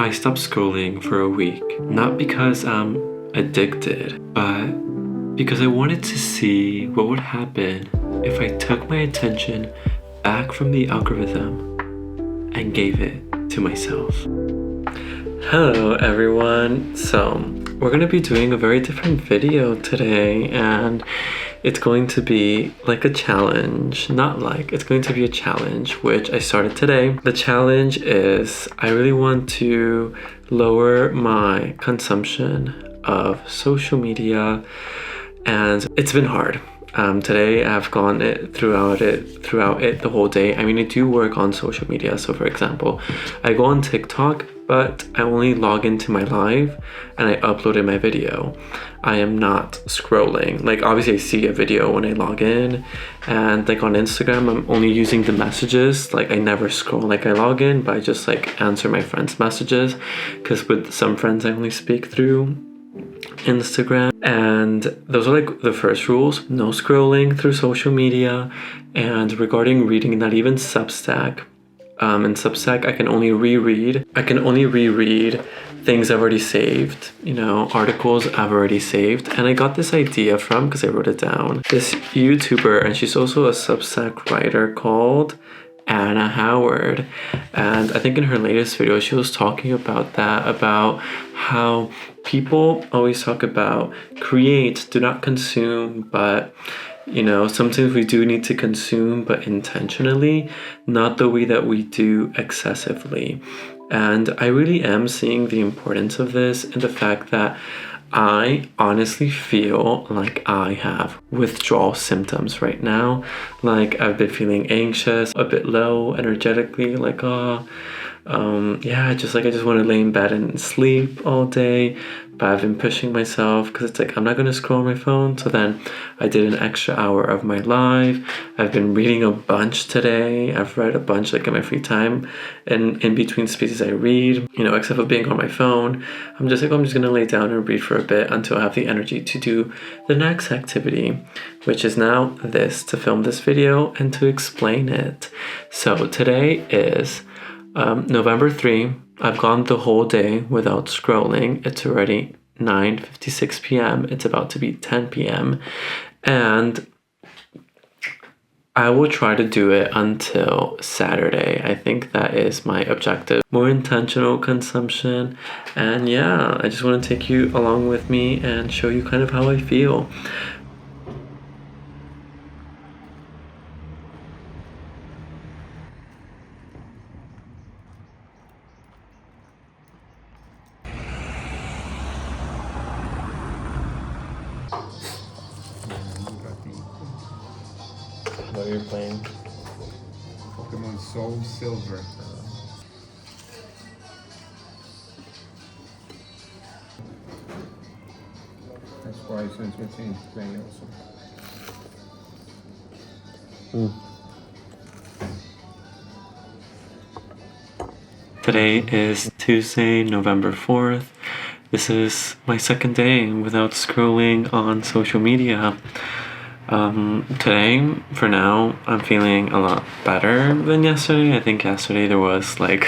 I stopped scrolling for a week, not because I'm addicted, but because I wanted to see what would happen if I took my attention back from the algorithm and gave it to myself. Hello everyone. So we're going to be doing a very different video today, and it's going to be like a challenge. It's going to be a challenge which I started today. The challenge is I really want to lower my consumption of social media, and it's been hard. Today I've gone throughout it the whole day. I mean, I do work on social media. So for example, I go on TikTok, but I only log into my live and I uploaded my video. I am not scrolling. Like, obviously I see a video when I log in, and like on Instagram, I'm only using the messages. Like, I never scroll. Like, I log in, but I just like answer my friends' messages, because with some friends I only speak through Instagram. And those are like the first rules: no scrolling through social media. And regarding reading, not even Substack. In Substack, I can only reread things I've already saved, articles I've already saved. And I got this idea from, because I wrote it down, this YouTuber, and she's also a Substack writer, called Anna Howard. And I think in her latest video she was talking about how people always talk about create, do not consume, but sometimes we do need to consume, but intentionally, not the way that we do excessively. And I really am seeing the importance of this, and the fact that I honestly feel like I have withdrawal symptoms right now. Like, I've been feeling anxious, a bit low energetically, like, I just want to lay in bed and sleep all day. But I've been pushing myself, because it's like, I'm not going to scroll on my phone. So then I did an extra hour of my live. I've been reading a bunch today. I've read a bunch, like, in my free time, and in between spaces I read, except for being on my phone. I'm just going to lay down and read for a bit until I have the energy to do the next activity, which is now to film this video and to explain it. So today is November 3. I've gone the whole day without scrolling. It's already 9:56 p.m. It's about to be 10 p.m. And I will try to do it until Saturday. I think that is my objective. More intentional consumption. And yeah, I just want to take you along with me and show you kind of how I feel. What are you playing? Pokemon Soul Silver. That's why since we changed playing also. Today is Tuesday, November 4th. This is my second day without scrolling on social media. Today, for now, I'm feeling a lot better than yesterday. I think yesterday there was like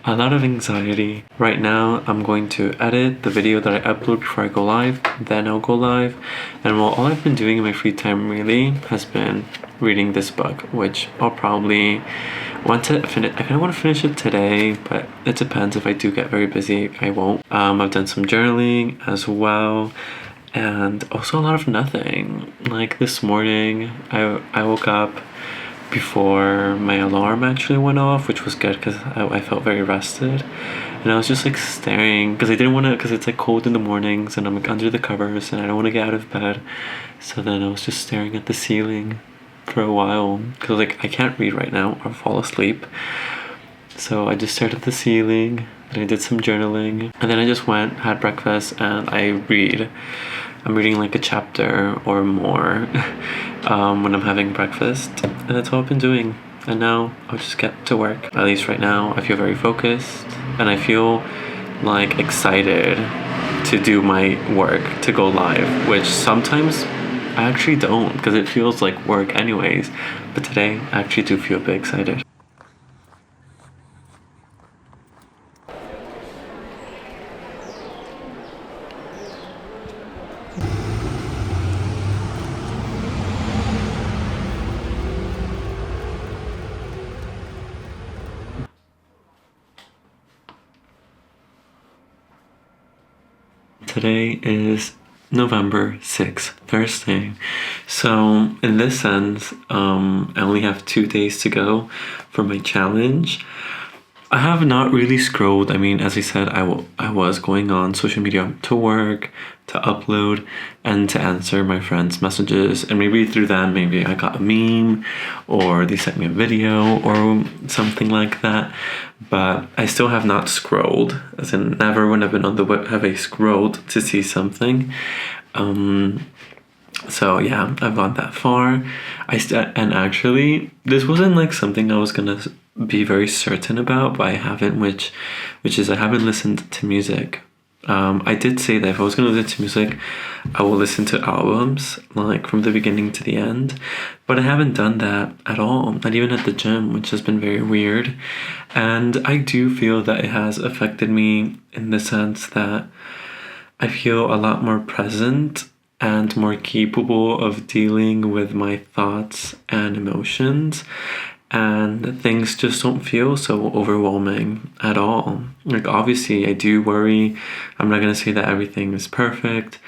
a lot of anxiety. Right now, I'm going to edit the video that I upload before I go live. Then I'll go live. And all I've been doing in my free time really has been reading this book, which I'll probably want to finish. I kind of want to finish it today, but it depends. If I do get very busy, I won't. I've done some journaling as well. And also a lot of nothing. Like, this morning, I woke up before my alarm actually went off, which was good, because I felt very rested. And I was just like staring, because I didn't want to, because it's like cold in the mornings and I'm like under the covers and I don't want to get out of bed. So then I was just staring at the ceiling for a while, because like I can't read right now or fall asleep. So I just stared at the ceiling, and I did some journaling, and then I just went, had breakfast, and I'm reading like a chapter or more when I'm having breakfast, and that's all I've been doing. And now I'll just get to work. At least right now I feel very focused, and I feel like excited to do my work, to go live, which sometimes I actually don't, because it feels like work anyways. But today I actually do feel a bit excited. today is November 6th, Thursday. So in this sense, I only have 2 days to go for my challenge. I have not really scrolled. I mean, as I said, I was going on social media to work, to upload, and to answer my friends' messages. And maybe through that, maybe I got a meme, or they sent me a video, or something like that. But I still have not scrolled. As in, never when I've been on the web have I scrolled to see something. So yeah, I've gone that far. And actually, this wasn't like something I was gonna be very certain about, but I haven't, which is I haven't listened to music. I did say that if I was gonna listen to music, I will listen to albums like from the beginning to the end, but I haven't done that at all, not even at the gym, which has been very weird. And I do feel that it has affected me in the sense that I feel a lot more present and more capable of dealing with my thoughts and emotions, and things just don't feel so overwhelming at all. Like, obviously, I do worry. I'm not gonna say that everything is perfect,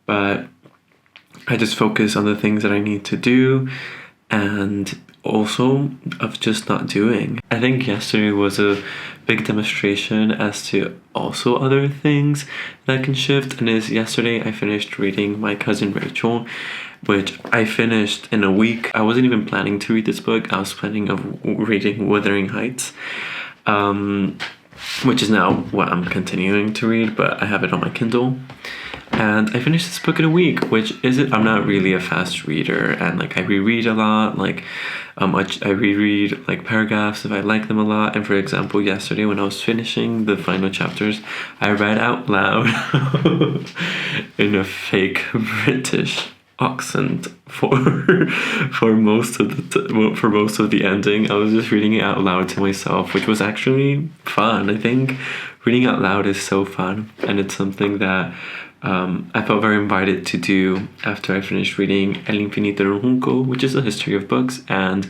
but I just focus on the things that I need to do, and also of just not doing. I think yesterday was a big demonstration as to also other things that can shift. And is yesterday I finished reading My Cousin Rachel, which I finished in a week. I wasn't even planning to read this book. I was planning of reading Wuthering Heights, which is now what I'm continuing to read, but I have it on my Kindle. And I finished this book in a week, which isn't, I'm not really a fast reader, and like I reread a lot, like I reread like paragraphs if I like them a lot. And for example, yesterday when I was finishing the final chapters, I read out loud in a fake British accent for most of the ending. I was just reading it out loud to myself, which was actually fun. I think reading out loud is so fun, and it's something that I felt very invited to do after I finished reading El Infinito del Junco, which is a history of books, and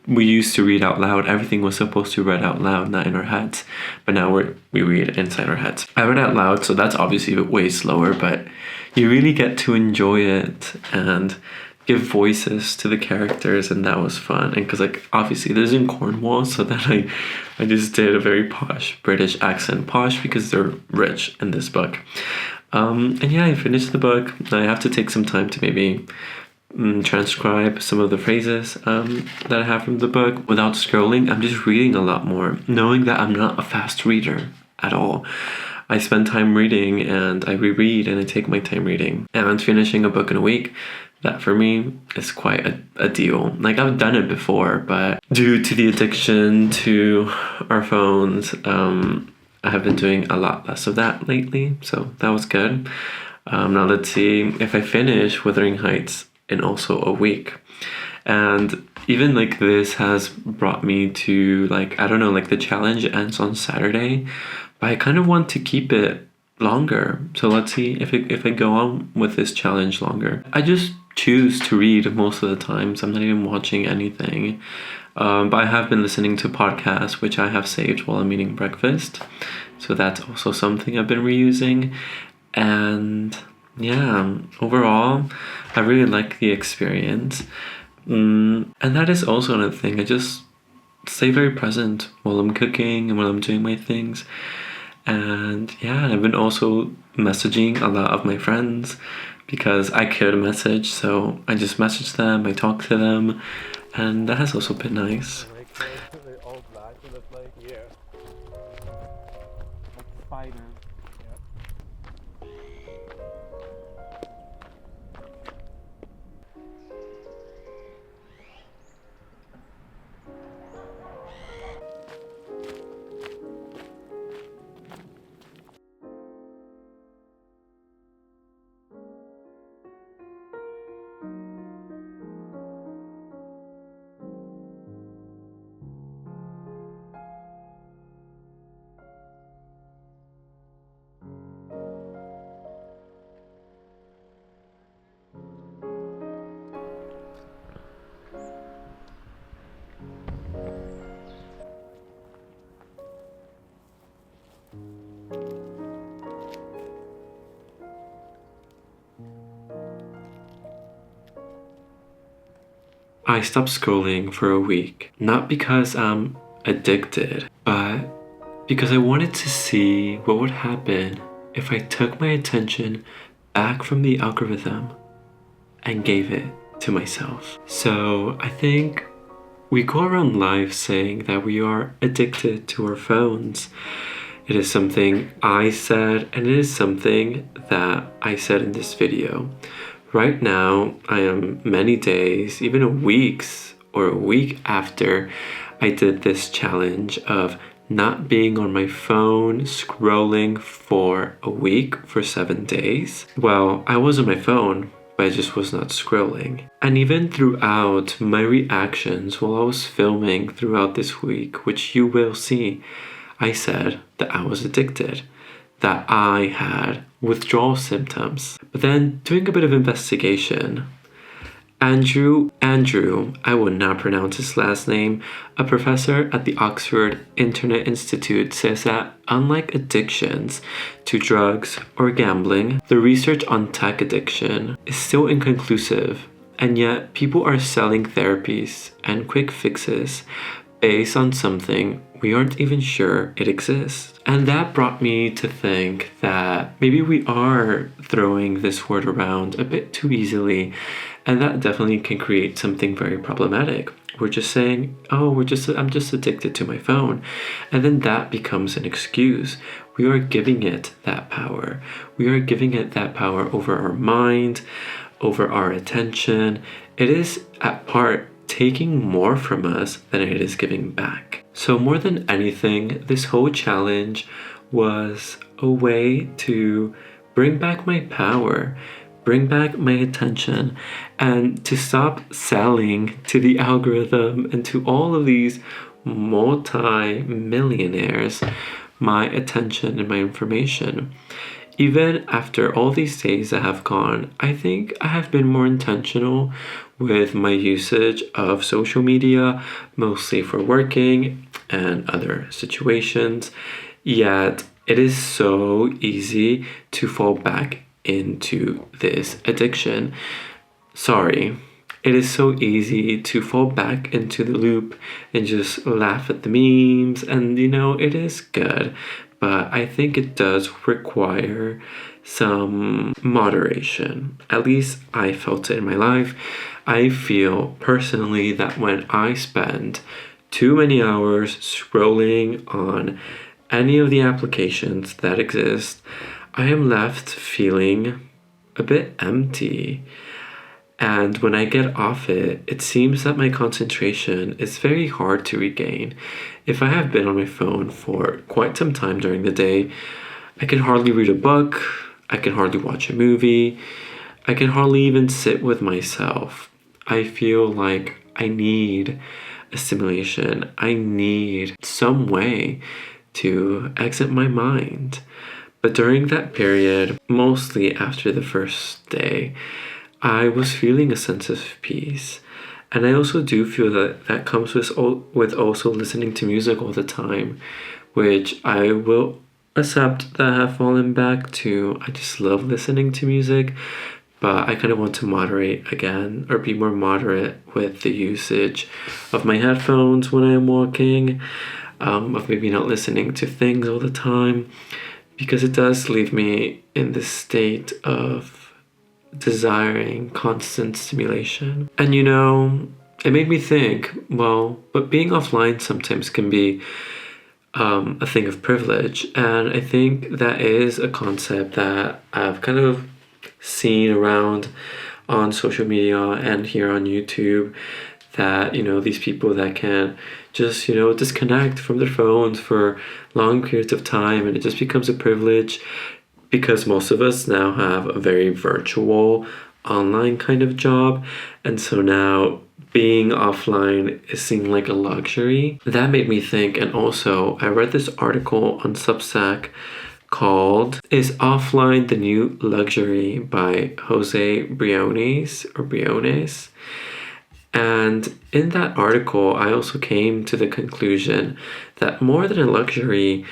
we used to read out loud. Everything was supposed to be read out loud, not in our heads, but now we read it inside our heads. I read out loud, so that's obviously way slower, but you really get to enjoy it and give voices to the characters, and that was fun. And because like obviously there's in Cornwall, so that I just did a very posh British accent. Posh because they're rich in this book. And yeah, I finished the book. I have to take some time to maybe transcribe some of the phrases that I have from the book without scrolling. I'm just reading a lot more, knowing that I'm not a fast reader at all. I spend time reading, and I reread, and I take my time reading. And finishing a book in a week, that for me is quite a deal. Like, I've done it before, but due to the addiction to our phones, I have been doing a lot less of that lately, so that was good. Now let's see if I finish Wuthering Heights in also a week. And even like this has brought me to like, I don't know, like the challenge ends on Saturday, but I kind of want to keep it longer. So let's see if I go on with this challenge longer. I just choose to read most of the times. I'm not even watching anything. But I have been listening to podcasts, which I have saved while I'm eating breakfast. So that's also something I've been reusing. And yeah, overall, I really like the experience. And that is also another thing. I just stay very present while I'm cooking and while I'm doing my things. And yeah, I've been also messaging a lot of my friends because I could message. So I just message them, I talk to them. And that has also been nice. Spider. I stopped scrolling for a week. Not because I'm addicted, but because I wanted to see what would happen if I took my attention back from the algorithm and gave it to myself. So I think we go around life saying that we are addicted to our phones. It is something I said, and it is something that I said in this video. Right now, I am many days, even weeks or a week after I did this challenge of not being on my phone, scrolling for a week for 7 days. Well, I was on my phone, but I just was not scrolling. And even throughout my reactions while I was filming throughout this week, which you will see, I said that I was addicted, that I had withdrawal symptoms. But then doing a bit of investigation, Andrew, I will not pronounce his last name, a professor at the Oxford Internet Institute, says that unlike addictions to drugs or gambling, the research on tech addiction is still inconclusive, and yet people are selling therapies and quick fixes based on something we aren't even sure it exists. And that brought me to think that maybe we are throwing this word around a bit too easily, and that definitely can create something very problematic. We're just saying, oh, I'm just addicted to my phone. And then that becomes an excuse. We are giving it that power. We are giving it that power over our mind, over our attention. It is at part taking more from us than it is giving back. So more than anything, this whole challenge was a way to bring back my power, bring back my attention, and to stop selling to the algorithm and to all of these multi-millionaires my attention and my information. Even after all these days that have gone, I think I have been more intentional with my usage of social media, mostly for working and other situations. Yet it is so easy to fall back into this addiction. Sorry. It is so easy to fall back into the loop and just laugh at the memes, and it is good, but I think it does require some moderation. At least I felt it in my life. I feel personally that when I spend too many hours scrolling on any of the applications that exist, I am left feeling a bit empty. And when I get off it, it seems that my concentration is very hard to regain. If I have been on my phone for quite some time during the day, I can hardly read a book, I can hardly watch a movie, I can hardly even sit with myself. I feel like I need a stimulation. I need some way to exit my mind. But during that period, mostly after the first day, I was feeling a sense of peace. And I also do feel that that comes with also listening to music all the time, which I will accept that I have fallen back to. I just love listening to music, but I kind of want to moderate again, or be more moderate with the usage of my headphones when I am walking, of maybe not listening to things all the time, because it does leave me in this state of desiring constant stimulation. And it made me think, well, but being offline sometimes can be a thing of privilege. And I think that is a concept that I've kind of seen around on social media and here on YouTube, that these people that can just disconnect from their phones for long periods of time, and it just becomes a privilege, because most of us now have a very virtual online kind of job, and so now being offline is seen like a luxury. That made me think. And also I read this article on Substack called "Is Offline the New Luxury" by Jose Briones. And in that article, I also came to the conclusion that more than a luxury,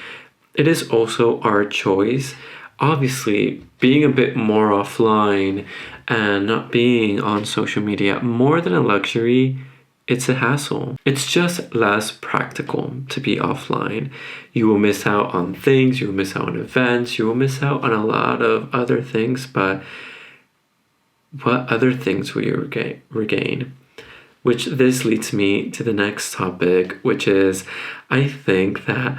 it is also our choice. Obviously, being a bit more offline and not being on social media, more than a luxury, it's a hassle. It's just less practical to be offline. You will miss out on things, you will miss out on events, you will miss out on a lot of other things, but what other things will you regain? Which this leads me to the next topic, which is I think that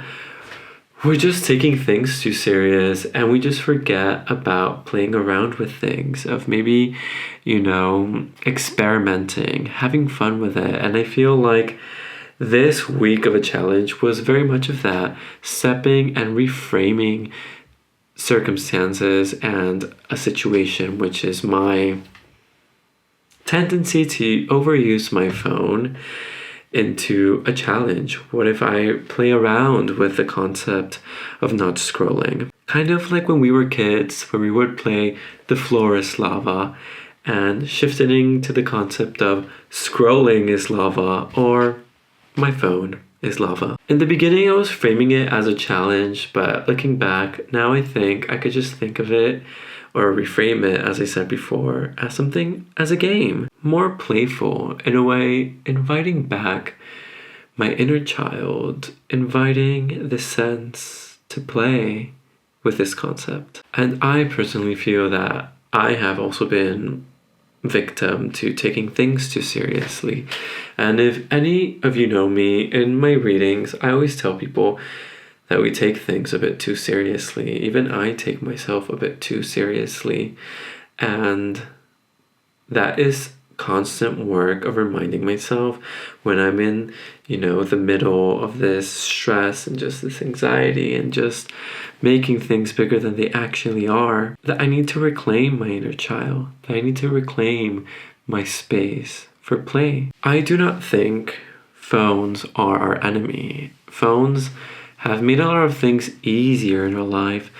we're just taking things too serious and we just forget about playing around with things, of maybe, experimenting, having fun with it. And I feel like this week of a challenge was very much of that, stepping and reframing circumstances and a situation, which is my tendency to overuse my phone, into a challenge. What if I play around with the concept of not scrolling? Kind of like when we were kids, where we would play the floor is lava, and shifting to the concept of scrolling is lava, or my phone is lava. In the beginning, I was framing it as a challenge, but looking back, now I think I could just think of it or reframe it, as I said before, as something, as a game. More playful, in a way, inviting back my inner child, inviting the sense to play with this concept. And I personally feel that I have also been victim to taking things too seriously. And if any of you know me, in my readings, I always tell people that we take things a bit too seriously. Even I take myself a bit too seriously. And that is constant work of reminding myself when I'm in, the middle of this stress and just this anxiety and just making things bigger than they actually are, that I need to reclaim my inner child, that I need to reclaim my space for play. I do not think phones are our enemy. Phones have made a lot of things easier in our life,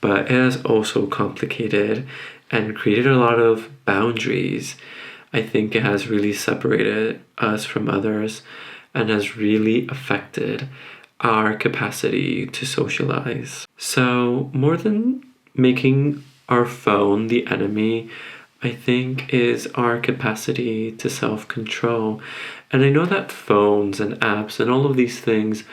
but it has also complicated and created a lot of boundaries. I think it has really separated us from others and has really affected our capacity to socialize. So more than making our phone the enemy, I think is our capacity to self-control. And I know that phones and apps and all of these things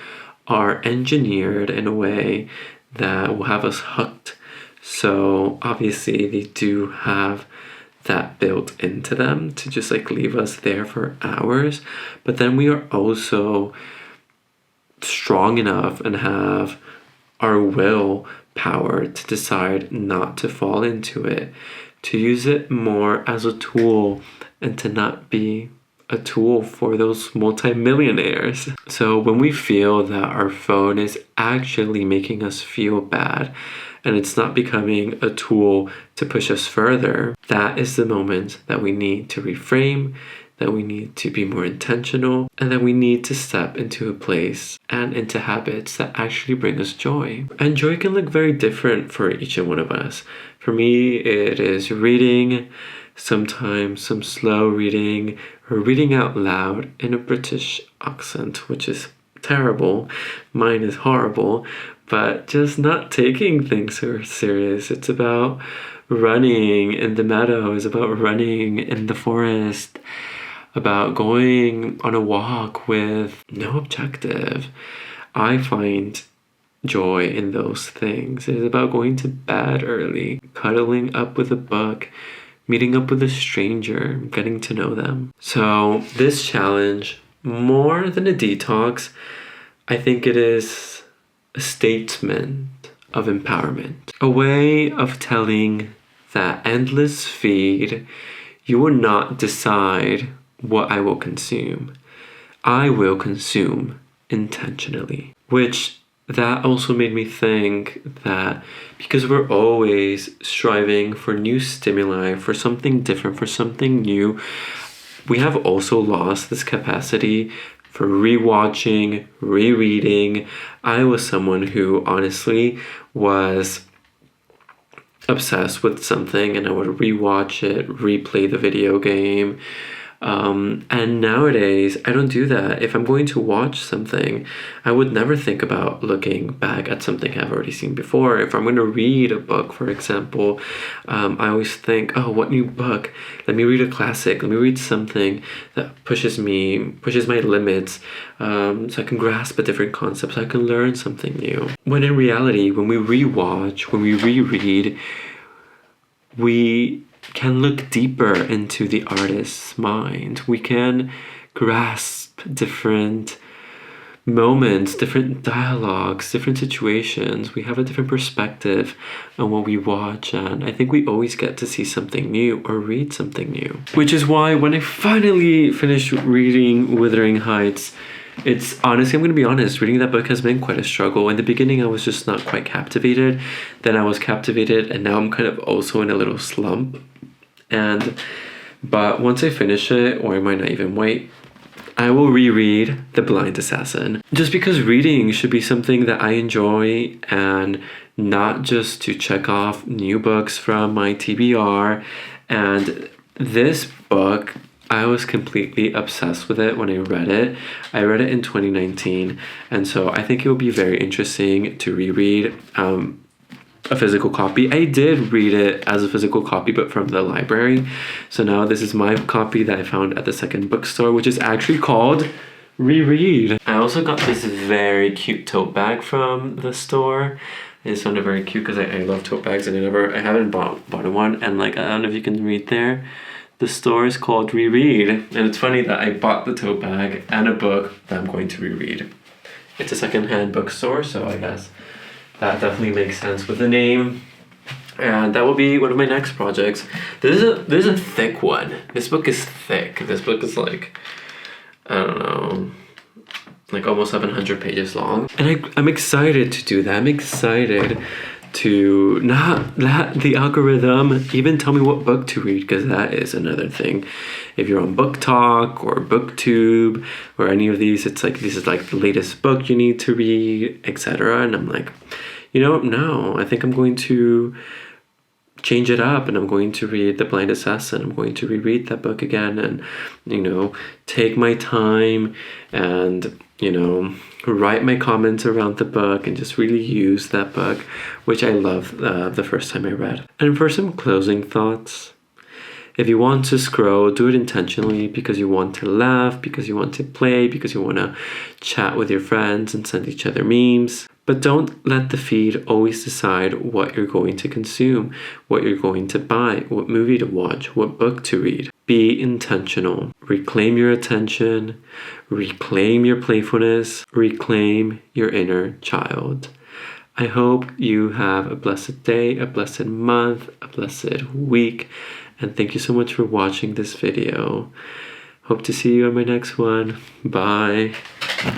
are engineered in a way that will have us hooked. So obviously they do have that built into them to just leave us there for hours. But then we are also strong enough and have our will power to decide not to fall into it, to use it more as a tool and to not be a tool for those multimillionaires. So when we feel that our phone is actually making us feel bad and it's not becoming a tool to push us further, that is the moment that we need to reframe, that we need to be more intentional, and that we need to step into a place and into habits that actually bring us joy. And joy can look very different for each and one of us. For me, it is reading, sometimes some slow reading, or reading out loud in a British accent, which is terrible. Mine is horrible, but just not taking things so serious. It's about running in the meadow, it's about running in the forest, about going on a walk with no objective. I find joy in those things. It is about going to bed early, cuddling up with a book, meeting up with a stranger, getting to know them. So this challenge, more than a detox, I think it is a statement of empowerment. A way of telling that endless feed, you will not decide what I will consume. I will consume intentionally. Which that also made me think that because we're always striving for new stimuli, for something different, for something new, we have also lost this capacity for rewatching, rereading. I was someone who honestly was obsessed with something and I would rewatch it, replay the video game, And nowadays, I don't do that. If I'm going to watch something, I would never think about looking back at something I've already seen before. If I'm going to read a book, for example, I always think, oh, what new book? Let me read a classic. Let me read something that pushes my limits, so I can grasp a different concept, so I can learn something new. When in reality, when we rewatch, when we reread, we can look deeper into the artist's mind. We can grasp different moments, different dialogues, different situations. We have a different perspective on what we watch, and I think we always get to see something new or read something new. Which is why when I finally finished reading Wuthering Heights, it's honestly, I'm going to be honest, reading that book has been quite a struggle. In the beginning, I was just not quite captivated. Then I was captivated, and now I'm kind of also in a little slump. But once I finish it, or I might not even wait, I will reread The Blind Assassin. Just because reading should be something that I enjoy, and not just to check off new books from my TBR. And this book, I was completely obsessed with it when I read it. I read it in 2019, and so I think it would be very interesting to reread a physical copy. I did read it as a physical copy, but from the library. So now this is my copy that I found at the second bookstore, which is actually called Reread. I also got this very cute tote bag from the store. It sounded very cute because I love tote bags, and I haven't bought one, and like, I don't know if you can read there. The store is called Reread, and it's funny that I bought the tote bag and a book that I'm going to reread. It's a secondhand bookstore, so I guess that definitely makes sense with the name. And that will be one of my next projects. This is a thick one. This book is thick. This book is like, I don't know, like almost 700 pages long. And I'm excited to do that. I'm excited to not let the algorithm even tell me what book to read, because that is another thing. If you're on Book Talk or BookTube or any of these, it's like, this is like the latest book you need to read, etc. And I'm like, no, I think I'm going to change it up, and I'm going to read The Blind Assassin. I'm going to reread that book again, and take my time, and write my comments around the book, and just really use that book, which I loved the first time I read. And for some closing thoughts, if you want to scroll, do it intentionally, because you want to laugh, because you want to play, because you want to chat with your friends and send each other memes. But don't let the feed always decide what you're going to consume, what you're going to buy, what movie to watch, what book to read. Be intentional. Reclaim your attention, reclaim your playfulness, reclaim your inner child. I hope you have a blessed day, a blessed month, a blessed week, and thank you so much for watching this video. Hope to see you on my next one. Bye.